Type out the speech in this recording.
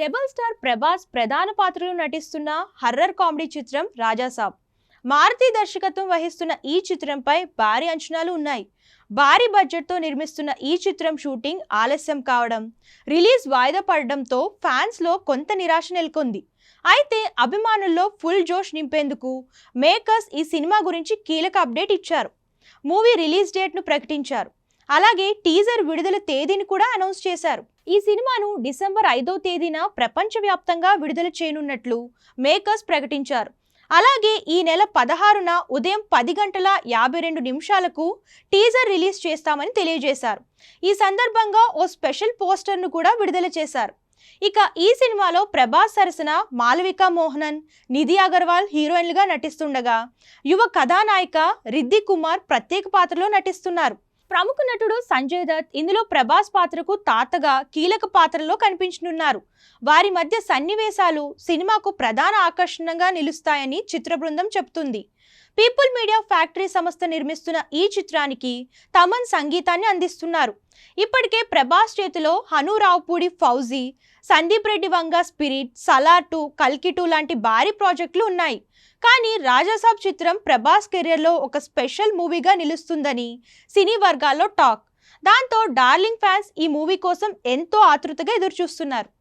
Rebel star Prabhas ప్రధాన పాత్రలో నటిస్తున్న హర్రర్ కామెడీ చిత్రం రాజాసాబ్. మారుతి దర్శకత్వం వహిస్తున్న ఈ చిత్రంపై భారీ అంచనాలు ఉన్నాయి. భారీ బడ్జెట్తో నిర్మిస్తున్న ఈ చిత్రం షూటింగ్ ఆలస్యం కావడం, రిలీజ్ వాయిదా పడడంతో ఫ్యాన్స్లో కొంత నిరాశ నెలకొంది. అయితే అభిమానుల్లో ఫుల్ జోష్ నింపేందుకు మేకర్స్ ఈ సినిమా గురించి కీలక అప్డేట్ ఇచ్చారు. మూవీ రిలీజ్ డేట్ను ప్రకటించారు. అలాగే టీజర్ విడుదల తేదీని కూడా అనౌన్స్ చేశారు. ఈ సినిమాను డిసెంబర్ 5వ తేదీన ప్రపంచవ్యాప్తంగా విడుదల చేయనున్నట్లు మేకర్స్ ప్రకటించారు. అలాగే ఈ నెల 16న ఉదయం 10:52 టీజర్ రిలీజ్ చేస్తామని తెలియజేశారు. ఈ సందర్భంగా ఓ స్పెషల్ పోస్టర్ను కూడా విడుదల చేశారు. ఇక ఈ సినిమాలో ప్రభాస్ సరసన మాలవికా మోహనన్, నిధి అగర్వాల్ హీరోయిన్లుగా నటిస్తుండగా యువ కథానాయిక రిద్ధి కుమార్ ప్రత్యేక పాత్రలో నటిస్తున్నారు. ప్రముఖ నటుడు సంజయ్ దత్ ఇందులో ప్రభాస్ పాత్రకు తాతగా కీలక పాత్రలో కనిపించనున్నారు. వారి మధ్య సన్నివేశాలు సినిమాకు ప్రధాన ఆకర్షణగా నిలుస్తాయని చిత్ర బృందం చెబుతుంది. పీపుల్ మీడియా ఫ్యాక్టరీ సంస్థ నిర్మిస్తున్న ఈ చిత్రానికి తమన్ సంగీతాన్ని అందిస్తున్నారు. ఇప్పటికే ప్రభాస్ చేతిలో హనురావుపూడి ఫౌజీ, సందీప్ రెడ్డి వంగ స్పిరిట్, సలార్ 2, కల్కి 2 లాంటి భారీ ప్రాజెక్టులు ఉన్నాయి. కానీ రాజాసాబ్ చిత్రం ప్రభాస్ కెరియర్లో ఒక స్పెషల్ మూవీగా నిలుస్తుందని సినీ వర్గాల్లో టాక్. దాంతో డార్లింగ్ ఫ్యాన్స్ ఈ మూవీ కోసం ఎంతో ఆతృతగా ఎదురుచూస్తున్నారు.